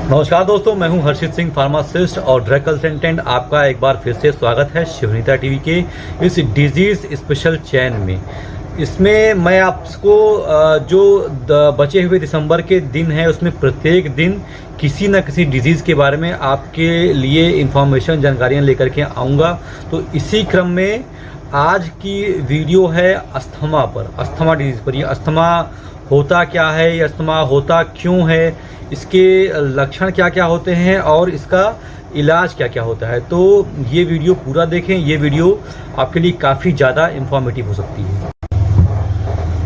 नमस्कार दोस्तों, मैं हूं हर्षित सिंह, फार्मासिस्ट और ड्रग कंसल्टेंट। आपका एक बार फिर से स्वागत है शिवनीता टीवी के इस डिजीज़ स्पेशल चैन में। इसमें मैं आपको जो बचे हुए दिसंबर के दिन हैं उसमें प्रत्येक दिन किसी न किसी डिजीज़ के बारे में आपके लिए इंफॉर्मेशन जानकारियाँ लेकर के आऊँगा। तो इसी क्रम में आज की वीडियो है अस्थमा पर, अस्थमा डिजीज़ पर। ये अस्थमा होता क्या है, ये अस्थमा होता क्यों है, इसके लक्षण क्या क्या होते हैं और इसका इलाज क्या क्या होता है। तो ये वीडियो पूरा देखें, ये वीडियो आपके लिए काफ़ी ज़्यादा इंफॉर्मेटिव हो सकती है।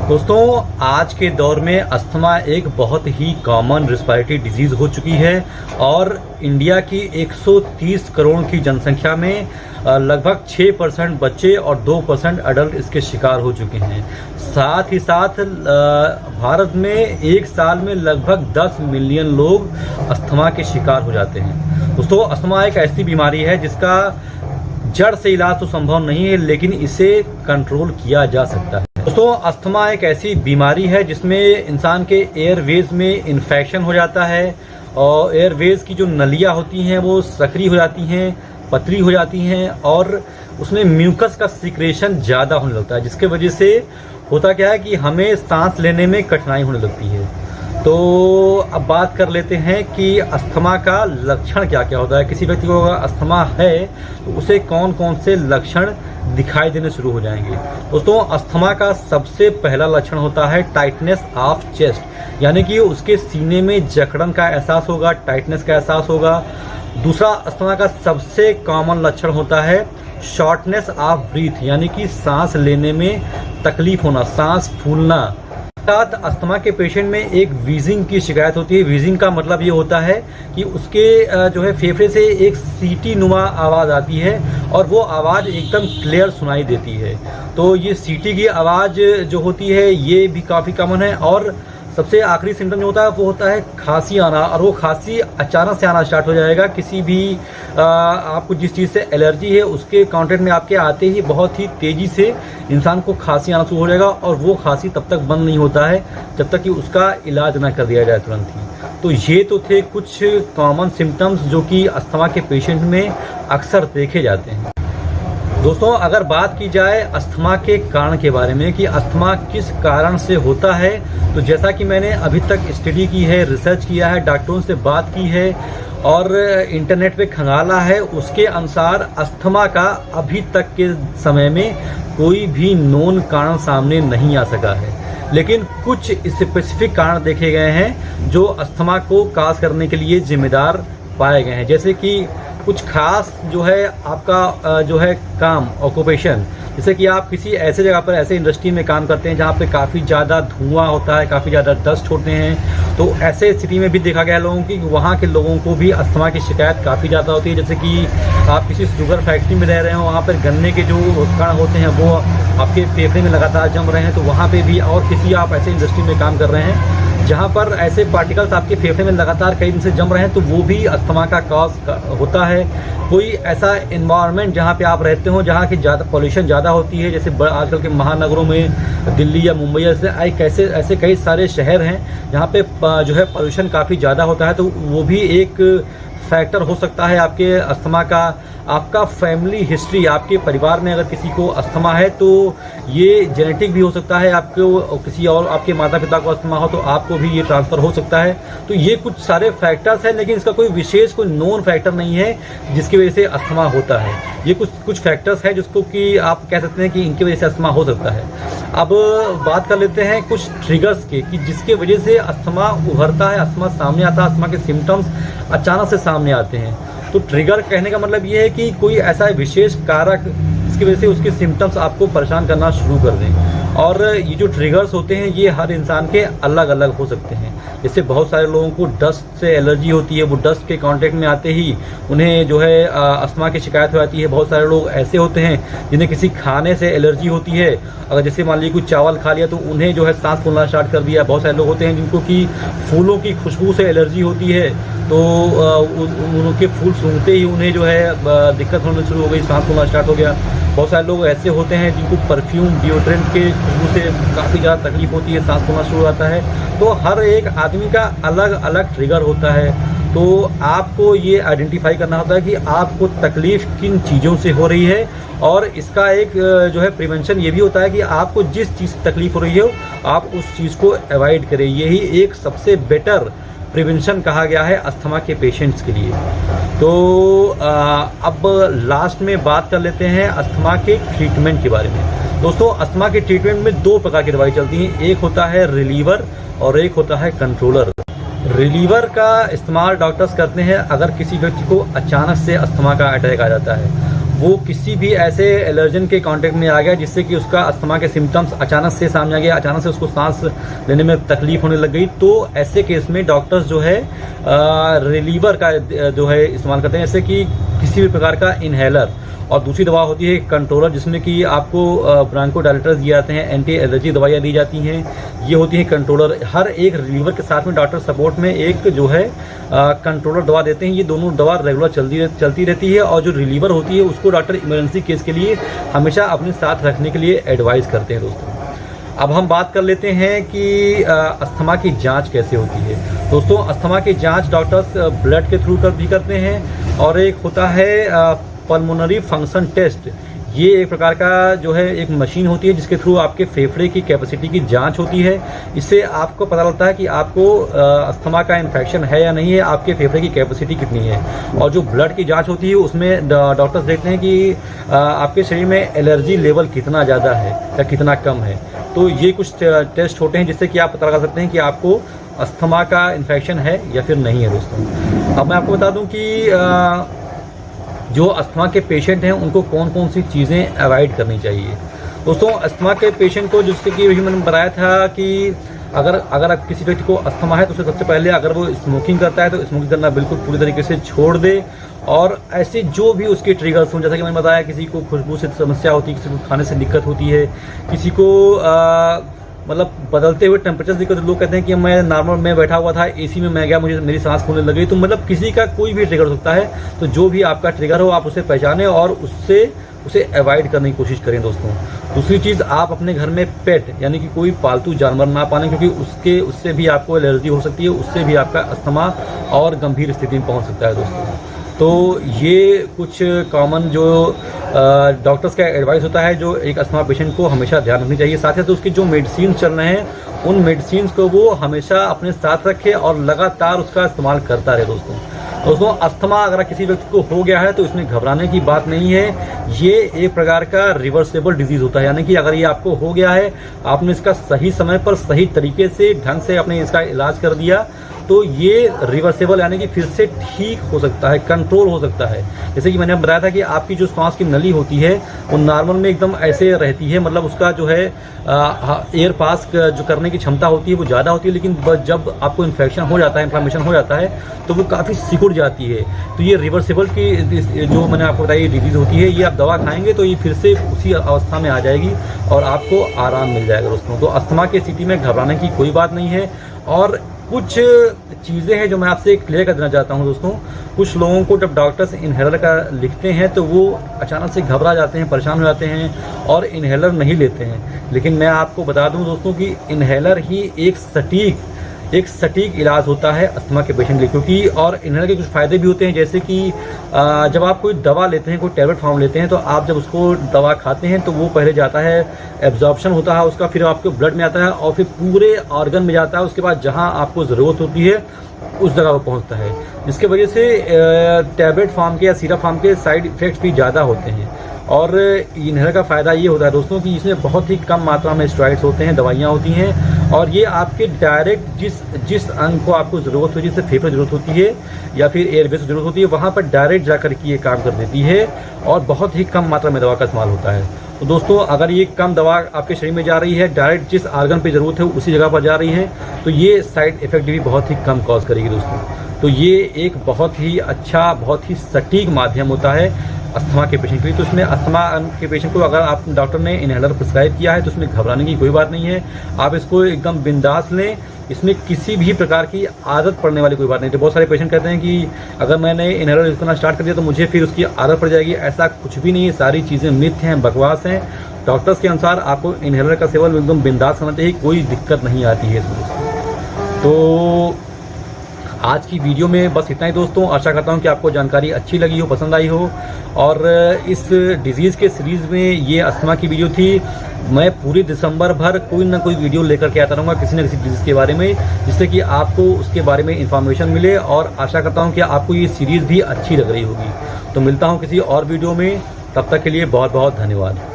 दोस्तों, आज के दौर में अस्थमा एक बहुत ही कॉमन रेस्पिरेटरी डिजीज़ हो चुकी है और इंडिया की 130 करोड़ की जनसंख्या में लगभग 6% बच्चे और 2% अडल्ट इसके शिकार हो चुके हैं। साथ ही साथ भारत में एक साल में लगभग 10 मिलियन लोग अस्थमा के शिकार हो जाते हैं। दोस्तों, अस्थमा एक ऐसी बीमारी है जिसका जड़ से इलाज तो संभव नहीं है, लेकिन इसे कंट्रोल किया जा सकता है। दोस्तों, अस्थमा एक ऐसी बीमारी है जिसमें इंसान के एयरवेज में इन्फेक्शन हो जाता है और एयरवेज की जो नलियाँ होती हैं वो सक्रिय हो जाती हैं, पतली हो जाती हैं और उसमें म्यूकस का सिक्रेशन ज़्यादा होने लगता है, जिसके वजह से होता क्या है कि हमें सांस लेने में कठिनाई होने लगती है। तो अब बात कर लेते हैं कि अस्थमा का लक्षण क्या क्या होता है। किसी व्यक्ति को अगर अस्थमा है तो उसे कौन कौन से लक्षण दिखाई देने शुरू हो जाएंगे। दोस्तों, अस्थमा का सबसे पहला लक्षण होता है टाइटनेस ऑफ चेस्ट, यानी कि उसके सीने में जकड़न का एहसास होगा, टाइटनेस का एहसास होगा। दूसरा अस्थमा का सबसे कॉमन लक्षण होता है शॉर्टनेस ऑफ ब्रीथ, यानी कि सांस लेने में तकलीफ होना, सांस फूलना। साथ अस्थमा के पेशेंट में एक वीजिंग की शिकायत होती है। वीजिंग का मतलब ये होता है कि उसके जो है फेफड़े से एक सीटी नुमा आवाज़ आती है और वो आवाज़ एकदम क्लियर सुनाई देती है। तो ये सीटी की आवाज़ जो होती है ये भी काफ़ी कॉमन है। और सबसे आखिरी सिम्टम जो होता है वो होता है खांसी आना, और वो खांसी अचानक से आना स्टार्ट हो जाएगा। किसी भी आपको जिस चीज़ से एलर्जी है उसके कांटेक्ट में आपके आते ही बहुत ही तेज़ी से इंसान को खांसी आना शुरू हो जाएगा और वो खांसी तब तक बंद नहीं होता है जब तक कि उसका इलाज ना कर दिया जाए तुरंत ही। तो ये तो थे कुछ कॉमन सिम्टम्स जो कि अस्थमा के पेशेंट में अक्सर देखे जाते हैं। दोस्तों, अगर बात की जाए अस्थमा के कारण के बारे में कि अस्थमा किस कारण से होता है, तो जैसा कि मैंने अभी तक स्टडी की है, रिसर्च किया है, डॉक्टरों से बात की है और इंटरनेट पे खंगाला है, उसके अनुसार अस्थमा का अभी तक के समय में कोई भी नोन कारण सामने नहीं आ सका है। लेकिन कुछ स्पेसिफिक कारण देखे गए हैं जो अस्थमा को काज करने के लिए जिम्मेदार पाए गए हैं। जैसे कि कुछ खास जो है आपका जो है काम, ऑक्यूपेशन, जैसे कि आप किसी ऐसे जगह पर, ऐसे इंडस्ट्री में काम करते हैं जहाँ पे काफ़ी ज़्यादा धुआं होता है, काफ़ी ज़्यादा डस्ट होते हैं। तो ऐसे स्थिति में भी देखा गया है लोगों की, वहाँ के लोगों को भी अस्थमा की शिकायत काफ़ी ज़्यादा होती है। जैसे कि आप किसी शुगर फैक्ट्री में रह रहे हो, वहाँ पर गन्ने के जो कण होते हैं वो आपके फेफड़े में लगातार जम रहे हैं, तो वहाँ पर भी, और किसी आप ऐसे इंडस्ट्री में काम कर रहे हैं जहाँ पर ऐसे पार्टिकल्स आपके फेफड़े में लगातार कई दिन से जम रहे हैं, तो वो भी अस्थमा का कॉज होता है। कोई ऐसा इन्वायरमेंट जहाँ पे आप रहते हो जहाँ की ज़्यादा पॉल्यूशन ज़्यादा होती है, जैसे आजकल के महानगरों में दिल्ली या मुंबई ऐसे कई सारे शहर हैं जहाँ पे जो है पॉल्यूशन काफ़ी ज़्यादा होता है, तो वो भी एक फैक्टर हो सकता है आपके अस्थमा का। आपका फैमिली हिस्ट्री, आपके परिवार में अगर किसी को अस्थमा है तो ये जेनेटिक भी हो सकता है। आपको किसी और आपके माता पिता को अस्थमा हो तो आपको भी ये ट्रांसफ़र हो सकता है। तो ये कुछ सारे फैक्टर्स हैं, लेकिन इसका कोई विशेष कोई नोन फैक्टर नहीं है जिसकी वजह से अस्थमा होता है। ये कुछ फैक्टर्स हैं जिसको कि आप कह सकते हैं कि इनकी वजह से अस्थमा हो सकता है। अब बात कर लेते हैं कुछ ट्रिगर्स के कि जिसके वजह से अस्थमा उभरता है, अस्थमा सामने आता है, अस्थमा के सिम्टम्स अचानक से सामने आते हैं। तो ट्रिगर कहने का मतलब ये है कि कोई ऐसा विशेष कारक जिसकी वजह से उसके सिम्टम्स आपको परेशान करना शुरू कर दें। और ये जो ट्रिगर्स होते हैं ये हर इंसान के अलग अलग हो सकते हैं। जैसे बहुत सारे लोगों को डस्ट से एलर्जी होती है, वो डस्ट के कांटेक्ट में आते ही उन्हें जो है अस्थमा की शिकायत हो जाती है। बहुत सारे लोग ऐसे होते हैं जिन्हें किसी खाने से एलर्जी होती है, अगर जैसे मान लीजिए कुछ चावल खा लिया तो उन्हें जो है सांस फूलना स्टार्ट कर दिया। बहुत सारे लोग होते हैं जिनको कि फूलों की खुशबू से एलर्जी होती है, तो उनके फूल सूंघते ही उन्हें जो है दिक्कत होने शुरू हो गई, सांस फूलना स्टार्ट हो गया। बहुत सारे लोग ऐसे होते हैं जिनको परफ्यूम, डिओड्रेंट के खुशबू से काफ़ी ज़्यादा तकलीफ होती है, सांस फूलना शुरू हो जाता है। तो हर एक आदमी का अलग अलग ट्रिगर होता है। तो आपको ये आइडेंटिफाई करना होता है कि आपको तकलीफ़ किन चीज़ों से हो रही है, और इसका एक जो है प्रिवेंशन ये भी होता है कि आपको जिस चीज़ से तकलीफ़ हो रही हो आप उस चीज़ को अवॉइड करें। यही एक सबसे बेटर प्रिवेंशन कहा गया है अस्थमा के पेशेंट्स के लिए। तो अब लास्ट में बात कर लेते हैं अस्थमा के ट्रीटमेंट के बारे में। दोस्तों, अस्थमा के ट्रीटमेंट में दो प्रकार की दवाई चलती हैं, एक होता है रिलीवर और एक होता है कंट्रोलर। रिलीवर का इस्तेमाल डॉक्टर्स करते हैं अगर किसी व्यक्ति को अचानक से अस्थमा का अटैक आ जाता है, वो किसी भी ऐसे एलर्जन के कांटेक्ट में आ गया जिससे कि उसका अस्थमा के सिम्टम्स अचानक से सामने आ गया, अचानक से उसको सांस लेने में तकलीफ होने लग गई, तो ऐसे केस में डॉक्टर्स जो है रिलीवर का जो है इस्तेमाल करते हैं, जैसे कि किसी भी प्रकार का इनहेलर। और दूसरी दवा होती है कंट्रोलर, जिसमें कि आपको ब्रांकोडायलेटर्स दिए जाते हैं, एंटी एलर्जी दवाइयाँ दी जाती हैं, ये होती हैं कंट्रोलर। हर एक रिलीवर के साथ में डॉक्टर सपोर्ट में एक जो है कंट्रोलर दवा देते हैं। ये दोनों दवा रेगुलर चलती रहती है, और जो रिलीवर होती है उसको डॉक्टर इमरजेंसी केस के लिए हमेशा अपने साथ रखने के लिए एडवाइस करते हैं। दोस्तों, अब हम बात कर लेते हैं कि अस्थमा की जांच कैसे होती है। दोस्तों, अस्थमा की जांच डॉक्टर्स ब्लड के थ्रू भी करते हैं, और एक होता है पल्मोनरी फंक्शन टेस्ट। ये एक प्रकार का जो है एक मशीन होती है जिसके थ्रू आपके फेफड़े की कैपेसिटी की जांच होती है। इससे आपको पता लगता है कि आपको अस्थमा का इन्फेक्शन है या नहीं है, आपके फेफड़े की कैपेसिटी कितनी है। और जो ब्लड की जांच होती है उसमें डॉक्टर्स देखते हैं कि आपके शरीर में एलर्जी लेवल कितना ज़्यादा है या कितना कम है। तो ये कुछ टेस्ट होते हैं जिससे कि आप पता लगा सकते हैं कि आपको अस्थमा का इन्फेक्शन है या फिर नहीं है। दोस्तों, अब मैं आपको बता दूं कि जो अस्थमा के पेशेंट हैं उनको कौन कौन सी चीज़ें अवॉइड करनी चाहिए। दोस्तों, अस्थमा के पेशेंट को, जिससे कि मैंने बताया था कि अगर किसी व्यक्ति को अस्थमा है तो उसे सबसे पहले अगर वो स्मोकिंग करता है तो स्मोकिंग करना बिल्कुल पूरी तरीके से छोड़ दे। और ऐसे जो भी उसके ट्रिगर्स हों, जैसा कि मैंने बताया, किसी को खुशबू से समस्या होती है, किसी को खाने से दिक्कत होती है, किसी को मतलब बदलते हुए टेम्परेचर दिक्कत, लोग कहते हैं कि मैं नॉर्मल में बैठा हुआ था, एसी में मैं गया, मुझे मेरी सांस फूलने लगी। तो मतलब किसी का कोई भी ट्रिगर हो सकता है। तो जो भी आपका ट्रिगर हो आप उसे पहचानें और उसे अवॉइड करने की कोशिश करें। दोस्तों, दूसरी चीज़, आप अपने घर में पेट यानी कि कोई पालतू जानवर ना पालें, क्योंकि उससे भी आपको एलर्जी हो सकती है, उससे भी आपका अस्थमा और गंभीर स्थिति में पहुंच सकता है। दोस्तों, तो ये कुछ कॉमन जो डॉक्टर्स का एडवाइस होता है जो एक अस्थमा पेशेंट को हमेशा ध्यान रखनी चाहिए। साथ ही साथ उसकी जो मेडिसिन चल रहे हैं उन मेडिसिन को वो हमेशा अपने साथ रखे और लगातार उसका इस्तेमाल करता रहे। दोस्तों, अस्थमा अगर किसी व्यक्ति को हो गया है तो इसमें घबराने की बात नहीं है। ये एक प्रकार का रिवर्सेबल डिजीज होता है, यानी कि अगर ये आपको हो गया है, आपने इसका सही समय पर सही तरीके से ढंग से आपने इसका इलाज कर दिया, तो ये रिवर्सेबल यानी कि फिर से ठीक हो सकता है, कंट्रोल हो सकता है। जैसे कि मैंने बताया था कि आपकी जो सांस की नली होती है वो नॉर्मल में एकदम ऐसे रहती है, मतलब उसका जो है एयर पास जो करने की क्षमता होती है वो ज़्यादा होती है, लेकिन जब आपको इन्फेक्शन हो जाता है, इन्फ्लेमेशन हो जाता है, तो वो काफ़ी सिकुड़ जाती है। तो ये रिवर्सेबल की जो मैंने आपको बताया डिजीज़ होती है, ये आप दवा खाएंगे तो ये फिर से उसी अवस्था में आ जाएगी और आपको आराम मिल जाएगा। दोस्तों, तो अस्थमा की स्थिति में घबराने की कोई बात नहीं है। और कुछ चीज़ें हैं जो मैं आपसे क्लियर कर देना चाहता हूं। दोस्तों, कुछ लोगों को जब डॉक्टर्स इनहेलर का लिखते हैं तो वो अचानक से घबरा जाते हैं, परेशान हो जाते हैं और इनहेलर नहीं लेते हैं। लेकिन मैं आपको बता दूं दोस्तों कि इनहेलर ही एक सटीक इलाज होता है अस्थमा के पेशेंट के लिए, क्योंकि और इनहेलर के कुछ फ़ायदे भी होते हैं। जैसे कि जब आप कोई दवा लेते हैं, कोई टैबलेट फॉर्म लेते हैं, तो आप जब उसको दवा खाते हैं तो वो पहले जाता है, एब्जॉर्प्शन होता है उसका, फिर आपके ब्लड में आता है और फिर पूरे ऑर्गन में जाता है। उसके बाद जहाँ आपको ज़रूरत होती है उस जगह पर पहुँचता है, जिसके वजह से टैबलेट फॉर्म के या सिरप फॉर्म के साइड इफ़ेक्ट्स भी ज़्यादा होते हैं। और इनहेलर का फ़ायदा ये होता है दोस्तों कि इसमें बहुत ही कम मात्रा में स्टेरॉइड्स होते हैं, दवाइयाँ होती हैं, और ये आपके डायरेक्ट जिस अंग को आपको ज़रूरत होती है, जैसे फेफड़े ज़रूरत होती है या फिर एयरवेज ज़रूरत होती है, वहाँ पर डायरेक्ट जाकर के ये काम कर देती है और बहुत ही कम मात्रा में दवा का इस्तेमाल होता है। तो दोस्तों, अगर ये कम दवा आपके शरीर में जा रही है, डायरेक्ट जिस आर्गन पे ज़रूरत है उसी जगह पर जा रही है, तो ये साइड इफ़ेक्ट भी बहुत ही कम कॉज करेगी। दोस्तों, तो ये एक बहुत ही अच्छा, बहुत ही सटीक माध्यम होता है अस्थमा के पेशेंट के लिए। तो इसमें अस्थमा के पेशेंट को अगर आप डॉक्टर ने इनहेलर प्रिस्क्राइब किया है तो उसमें घबराने की कोई बात नहीं है। आप इसको एकदम बिंदास लें, इसमें किसी भी प्रकार की आदत पड़ने वाली कोई बात नहीं। तो बहुत सारे पेशेंट कहते हैं कि अगर मैंने इनहेलर यूज़ करना स्टार्ट कर दिया तो मुझे फिर उसकी आदत पड़ जाएगी। ऐसा कुछ भी नहीं है, सारी चीज़ें मिथ हैं, बकवास हैं। डॉक्टर्स के अनुसार आपको इनहेलर का सेवन एकदम बिंदास करना चाहिए, कोई दिक्कत नहीं आती है इसमें। तो आज की वीडियो में बस इतना ही दोस्तों। आशा करता हूँ कि आपको जानकारी अच्छी लगी हो, पसंद आई हो। और इस डिजीज़ के सीरीज़ में ये अस्थमा की वीडियो थी। मैं पूरे दिसंबर भर कोई ना कोई वीडियो लेकर के आता रहूँगा किसी न किसी डिजीज़ के बारे में, जिससे कि आपको उसके बारे में इंफॉर्मेशन मिले। और आशा करता हूँ कि आपको ये सीरीज़ भी अच्छी लग रही होगी। तो मिलता हूँ किसी और वीडियो में, तब तक के लिए बहुत बहुत धन्यवाद।